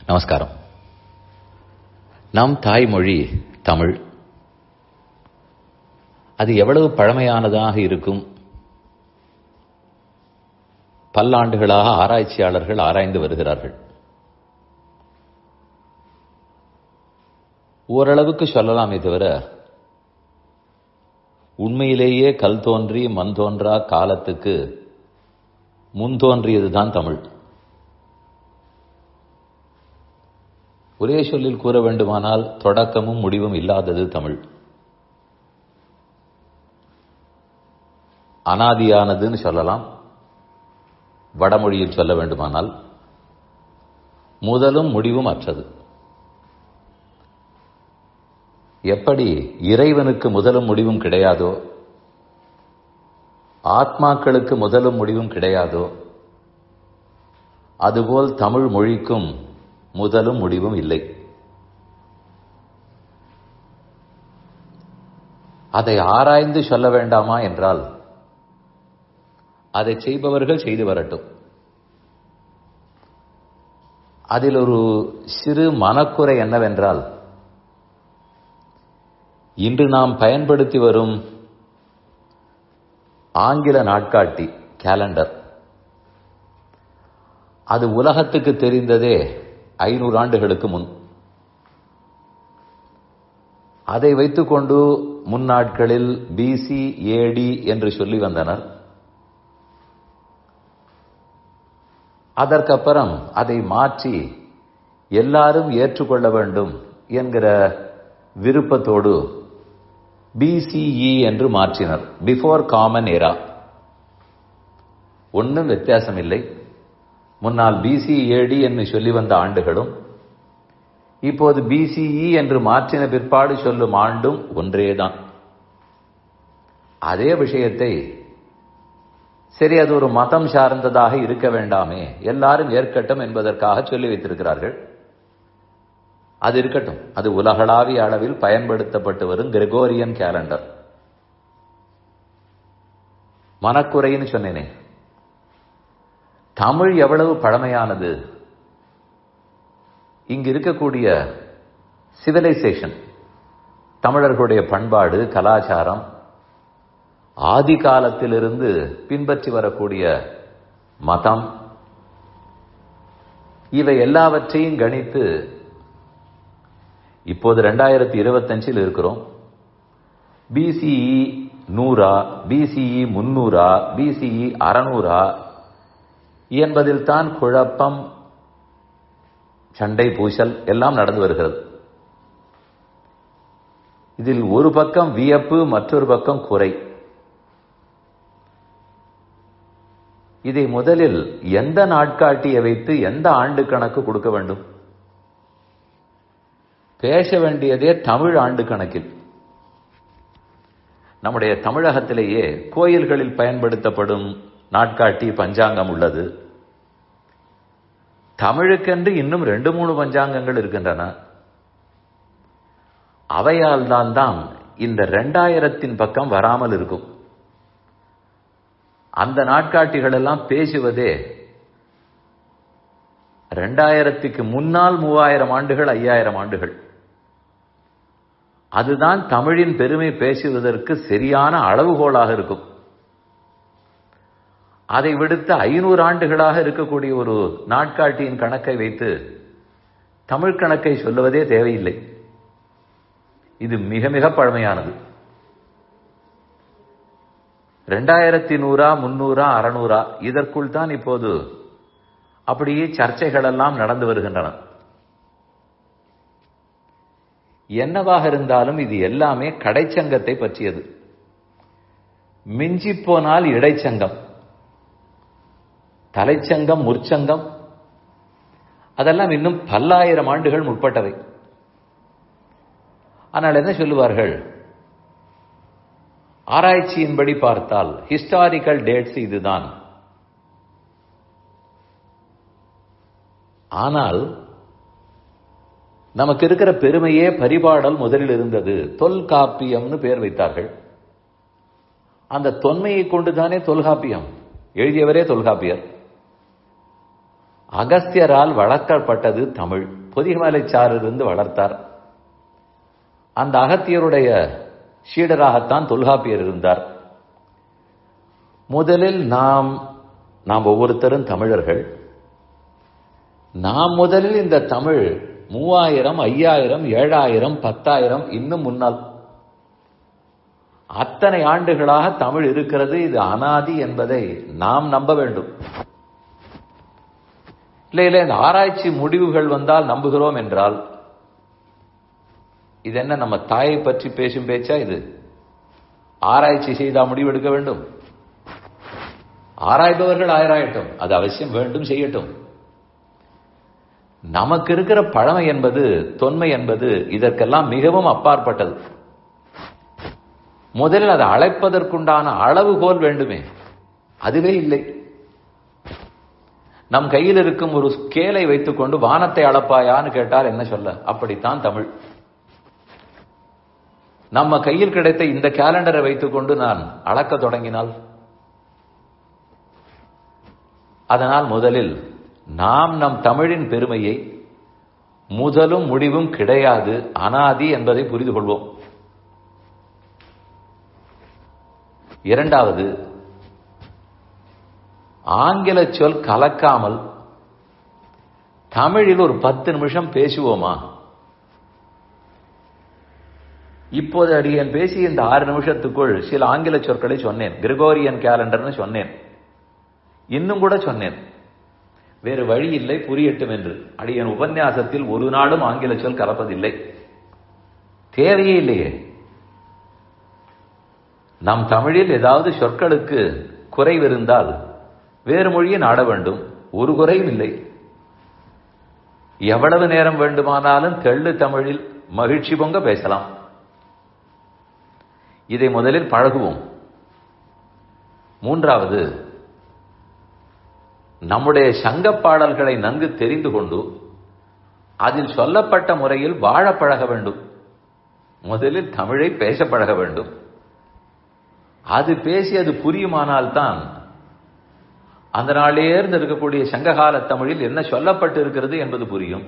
நமஸ்காரம். நம் தாய்மொழி தமிழ். அது எவ்வளவு பழமையானதாக இருக்கும்? பல்லாண்டுகளாக ஆராய்ச்சியாளர்கள் ஆராய்ந்து வருகிறார்கள். ஓரளவுக்கு சொல்லலாமே தவிர, உண்மையிலேயே கல் தோன்றி மண் தோன்றா காலத்துக்கு முன் தோன்றியதுதான் தமிழ். ஒரே சொல்லில் கூற வேண்டுமானால் தொடக்கமும் முடிவும் இல்லாதது தமிழ். அனாதியானதுன்னு சொல்லலாம். வடமொழியில் சொல்ல வேண்டுமானால் முதலும் முடிவும் அற்றது. எப்படி இறைவனுக்கு முதலும் முடிவும் கிடையாதோ, ஆத்மாக்களுக்கு முதலும் முடிவும் கிடையாதோ, அதுபோல் தமிழ் மொழிக்கும் முதலும் முடிவும் இல்லை. அதை ஆராய்ந்து சொல்ல வேண்டாமா என்றால், அதை செய்பவர்கள் செய்து வரட்டும். அதில் ஒரு சிறு மனக்குறை என்னவென்றால், இன்று நாம் பயன்படுத்தி வரும் ஆங்கில நாட்காட்டி கேலண்டர், அது உலகத்துக்கு தெரிந்ததே 500 ஆண்டுகளுக்கு முன். அதை வைத்துக்கொண்டு முன்னாட்களில் பிசி ஏடி என்று சொல்லி வந்தனர். அதற்கப்புறம் அதை மாற்றி எல்லாரும் ஏற்றுக்கொள்ள வேண்டும் என்கிற விருப்பத்தோடு பிசிஇ என்று மாற்றினர், பிஃபோர் காமன் ஏரா. ஒன்றும் வித்தியாசம் இல்லை. முன்னால் பிசிஏடி என்று சொல்லி வந்த ஆண்டுகளும் இப்போது பிசிஇ என்று மாற்றின பிற்பாடு சொல்லும் ஆண்டும் ஒன்றேதான். அதே விஷயத்தை, சரி அது ஒரு மதம் சார்ந்ததாக இருக்க வேண்டாமே, எல்லாரும் ஏற்கட்டும் என்பதற்காக சொல்லி வைத்திருக்கிறார்கள். அது இருக்கட்டும். அது உலகளாவிய அளவில் பயன்படுத்தப்பட்டு வரும் கிரெகோரியன் கேலண்டர். மனக்குறைன்னு சொன்னேனே, தமிழ் எவ்வளவு பழமையானது. இங்கு இருக்கக்கூடிய சிவிலைசேஷன், தமிழர்களுடைய பண்பாடு, கலாச்சாரம், ஆதி காலத்திலிருந்து பின்பற்றி வரக்கூடிய மதம், இவை எல்லாவற்றையும் கணித்து இப்போது 2025 இருக்கிறோம். பிசிஇ 100, பிசிஇ 300, பிசிஇ 600 என்பதில் தான் குழப்பம், சண்டை, பூசல் எல்லாம் நடந்து வருகிறது. இதில் ஒரு பக்கம் வியப்பு, மற்றொரு பக்கம் குறை. இதை முதலில் எந்த நாட்காட்டியை வைத்து எந்த ஆண்டு கணக்கு கொடுக்க வேண்டும்? பேச வேண்டியதே தமிழ் ஆண்டு கணக்கில். நம்முடைய தமிழகத்திலேயே கோயில்களில் பயன்படுத்தப்படும் நாட்காட்டி பஞ்சாங்கம் உள்ளது. தமிழுக்கென்று இன்னும் 2-3 பஞ்சாங்கங்கள் இருக்கின்றன. அவையால் தான் இந்த 2000 பக்கம் வராமல் இருக்கும். அந்த நாட்காட்டிகள் எல்லாம் பேசுவதே 2000க்கு முன்னால் 3000 ஆண்டுகள், 5000 ஆண்டுகள். அதுதான் தமிழின் பெருமை பேசுவதற்கு சரியான அளவுகோலாக இருக்கும். அதை விடுத்து 500 ஆண்டுகளாக இருக்கக்கூடிய ஒரு நாட்காட்டியின் கணக்கை வைத்து தமிழ் கணக்கை சொல்லுவதே தேவையில்லை. இது மிக மிக பழமையானது. 2100, 300, 600 இதற்குள் தான் இப்போது அப்படியே சர்ச்சைகள் எல்லாம் நடந்து வருகின்றன. என்னவாக இருந்தாலும் இது எல்லாமே கடைச்சங்கத்தை பற்றியது. மிஞ்சி போனால் இடைச்சங்கம், தலைச்சங்கம், முற்சங்கம் அதெல்லாம் இன்னும் பல்லாயிரம் ஆண்டுகள் முற்பட்டவை. ஆனால் என்ன சொல்லுவார்கள்? ஆராய்ச்சியின்படி பார்த்தால் ஹிஸ்டாரிக்கல் டேட்ஸ் இதுதான். ஆனால் நமக்கு இருக்கிற பெருமையே பரிபாடல் முதலில் இருந்தது. தொல்காப்பியம்னு பெயர் வைத்தார்கள். அந்த தொன்மையை கொண்டுதானே தொல்காப்பியம். எழுதியவரே தொல்காப்பியர். அகஸ்தியரால் வளர்க்கப்பட்டது தமிழ். பொதிகமலைச்சாரிலிருந்து வளர்த்தார். அந்த அகத்தியருடைய சீடராகத்தான் தொல்காப்பியர் இருந்தார். முதலில் நாம் ஒவ்வொருத்தரும் தமிழர்கள். நாம் முதலில் இந்த தமிழ் 3000, 5000, 7000, 10,000 இன்னும் முன்னால் அத்தனை ஆண்டுகளாக தமிழ் இருக்கிறது, இது அனாதி என்பதை நாம் நம்ப வேண்டும். இல்லை இந்த ஆராய்ச்சி முடிவுகள் வந்தால் நம்புகிறோம் என்றால் இது என்ன நம்ம தாயை பற்றி பேசும் பேச்சா? இது ஆராய்ச்சி செய்தா முடிவெடுக்க வேண்டும். ஆராய்பவர்கள் ஆராயட்டும், அது அவசியம் வேண்டும், செய்யட்டும். நமக்கு இருக்கிற பழமை என்பது, தொன்மை என்பது இதற்கெல்லாம் மிகவும் அப்பாற்பட்டது. முதலில் அதை அழைப்பதற்குண்டான அளவுகோல் வேண்டுமே, அதுவே இல்லை. நம் கையில் இருக்கும் ஒரு ஸ்கேலை வைத்துக் கொண்டு வானத்தை அளப்பாயான்னு கேட்டால் என்ன சொல்ல? அப்படித்தான் தமிழ். நம்ம கையில் கிடைத்த இந்த கேலண்டரை வைத்துக் கொண்டு நான் அளக்க தொடங்கினால், அதனால் முதலில் நாம் நம் தமிழின் பெருமையை, முதலும் முடிவும் கிடையாது, அனாதி என்பதை புரிந்து கொள்வோம். இரண்டாவது, ஆங்கில சொல் கலக்காமல் தமிழில் ஒரு 10 நிமிஷம் பேசுவோமா? இப்போது அடியேன் பேசி இந்த 6 நிமிஷத்துக்குள் சில ஆங்கில சொற்களை சொன்னேன். கிரிகோரியன் கேலண்டர்னு சொன்னேன், இன்னும் கூட சொன்னேன். வேறு வழி இல்லை, புரியட்டும் என்று. அடியேன் உபன்யாசத்தில் ஒரு நாளும் ஆங்கில சொல் கலப்பதில்லை, தேவையே இல்லையே. நம் தமிழில் ஏதாவது சொற்களுக்கு குறைவிருந்தால் வேறு மொழியை நாட வேண்டும், ஒரு குறையும் இல்லை. எவ்வளவு நேரம் வேண்டுமானாலும் தெள்ளு தமிழில் மகிழ்ச்சி பொங்க பேசலாம். இதை முதலில் பழகுவோம். மூன்றாவது, நம்முடைய சங்கப் பாடல்களை நன்கு தெரிந்து கொண்டு அதில் சொல்லப்பட்ட முறையில் வாழ பழக வேண்டும். முதலில் தமிழை பேச பழக வேண்டும். அது பேசி அது புரியுமானால்தான் அந்த நாளிலிருந்து இருக்கக்கூடிய சங்ககால தமிழில் என்ன சொல்லப்பட்டு இருக்கிறது என்பது புரியும்.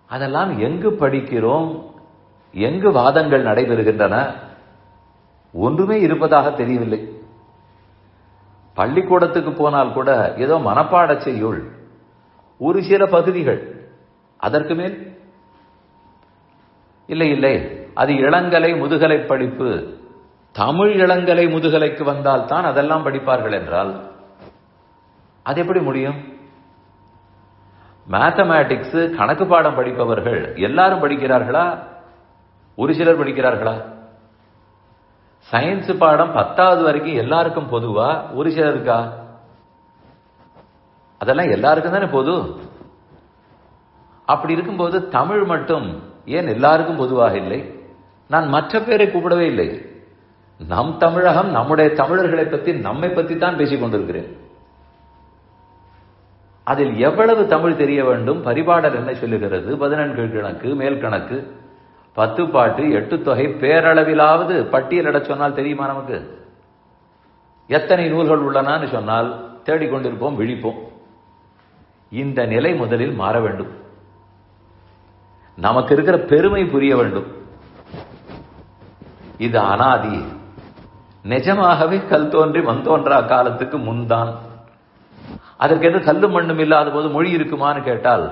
அதெல்லாம் எங்கு படிக்கிறோம், எங்கு வாதங்கள் நடைபெறுகின்றன, ஒன்றுமே இருப்பதாக தெரியவில்லை. பள்ளிக்கூடத்துக்கு போனால் கூட ஏதோ மனப்பாட செய்யுள், ஒரு சில பகுதிகள், அதற்கு மேல் இல்லை. அது இளங்கலை முதுகலை படிப்பு. தமிழ் இளங்கலை முதுகலைக்கு வந்தால் தான் அதெல்லாம் படிப்பார்கள் என்றால் அது எப்படி முடியும்? மேத்தமேட்டிக்ஸ் கணக்கு பாடம் படிப்பவர்கள் எல்லாரும் படிக்கிறார்களா? ஒரு சிலர் படிக்கிறார்களா? சயின்ஸ் பாடம் 10வது வரைக்கும் எல்லாருக்கும் பொதுவா, ஒரு சிலருக்கா? அதெல்லாம் எல்லாருக்கும் தானே பொது. அப்படி இருக்கும்போது தமிழ் மட்டும் ஏன் எல்லாருக்கும் பொதுவாக இல்லை? நான் மற்ற பேரை கூப்பிடவே இல்லை. நம் தமிழகம், நம்முடைய தமிழர்களை பற்றி, நம்மை பற்றி தான் பேசிக் கொண்டிருக்கிறேன். அதில் எவ்வளவு தமிழ் தெரிய வேண்டும்? பரிபாடல் என்ன சொல்லுகிறது? 14 கணக்கு, மேல் கணக்கு, 10 பாட்டு, 8 தொகை, பேரளவிலாவது பட்டியலிட சொன்னால் தெரியுமா நமக்கு? எத்தனை நூல்கள் உள்ளனன்னு சொன்னால் தேடிக்கொண்டிருப்போம், விழிப்போம். இந்த நிலை முதலில் மாற வேண்டும். நமக்கு இருக்கிற பெருமை புரிய வேண்டும். இது அனாதி, நிஜமாகவே கல் தோன்றி மண் தோன்றா காலத்துக்கு முன்தான். அதற்கு எது கல்லு மண்ணும் இல்லாத போது மொழி இருக்குமான்னு கேட்டால்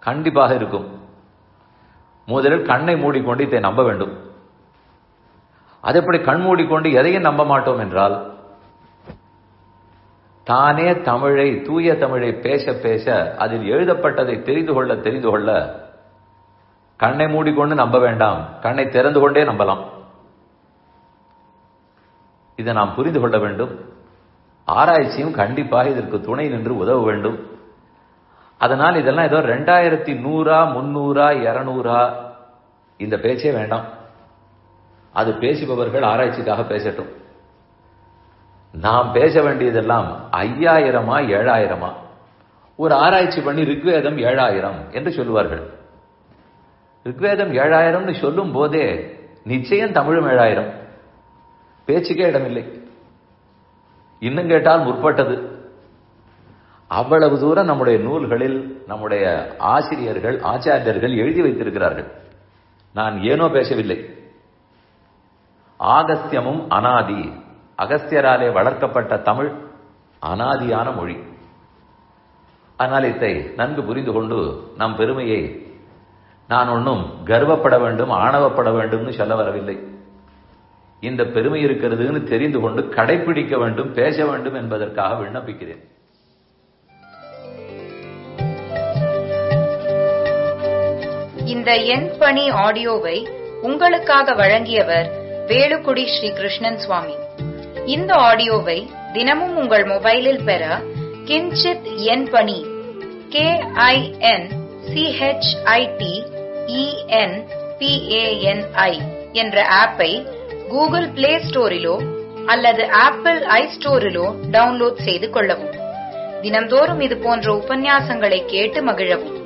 கண்டிப்பாக இருக்கும். முதலில் கண்ணை மூடிக்கொண்டு இதை நம்ப வேண்டும். அது எப்படி கண் மூடிக்கொண்டு எதையும் நம்ப மாட்டோம் என்றால், தானே தமிழை, தூய தமிழை பேச பேச அதில் எழுதப்பட்டதை தெரிந்து கொள்ள கண்ணை மூடிக்கொண்டு நம்ப வேண்டாம், கண்ணை திறந்து கொண்டே நம்பலாம். இதை நாம் புரிந்து கொள்ள வேண்டும். ஆராய்ச்சியும் கண்டிப்பாக இதற்கு துணை நின்று உதவ வேண்டும். அதனால் இதெல்லாம் ஏதோ 2100, 300, 200 இந்த பேச்சே வேண்டாம். அது பேசுபவர்கள் ஆராய்ச்சிக்காக பேசட்டும். நாம் பேச வேண்டியதெல்லாம் 5000, 7000. ஒரு ஆராய்ச்சி பண்ணி ரிக்வேதம் 7000 என்று சொல்லுவார்கள். ரிக்வேதம் 7000 சொல்லும் போதே நிச்சயம் தமிழும் 7000, பேச்சுக்கே இடமில்லை. இன்னும் கேட்டால் முற்பட்டது. அவ்வளவு தூரம் நம்முடைய நூல்களில் நம்முடைய ஆசிரியர்கள் ஆச்சாரியர்கள் எழுதி வைத்திருக்கிறார்கள். நான் ஏனோ பேசவில்லை. ஆகஸ்தியமும் அனாதி, அகஸ்தியராலே வளர்க்கப்பட்ட தமிழ் அனாதியான மொழி. ஆனால் இதை நன்கு புரிந்து கொண்டு நம் பெருமையை நான் ஒன்றும் கர்வப்பட வேண்டும் ஆணவப்பட வேண்டும்னு சொல்ல வரவில்லை. இந்த பெருமை இருக்கிறதுன்னு தெரிந்து கொண்டு கடைபிடிக்க வேண்டும், பேச வேண்டும் என்பதற்காக விண்ணப்பிக்கிறேன். இந்த என் பணி ஆடியோவை உங்களுக்காக வழங்கியவர் வேலுக்குடி ஸ்ரீ கிருஷ்ணன் சுவாமி. இந்த ஆடியோவை தினமும் உங்கள் மொபைலில் பெற கிஞ்சித் என் பணி KINCHITENPANI என்ற ஆப்பை கூகுள் பிளே ஸ்டோரிலோ அல்லது ஆப்பிள் ஐஸ்டோரிலோ டவுன்லோட் செய்து கொள்ளவும். தினம்தோறும் இது போன்ற உபன்யாசங்களை கேட்டு மகிழவும்.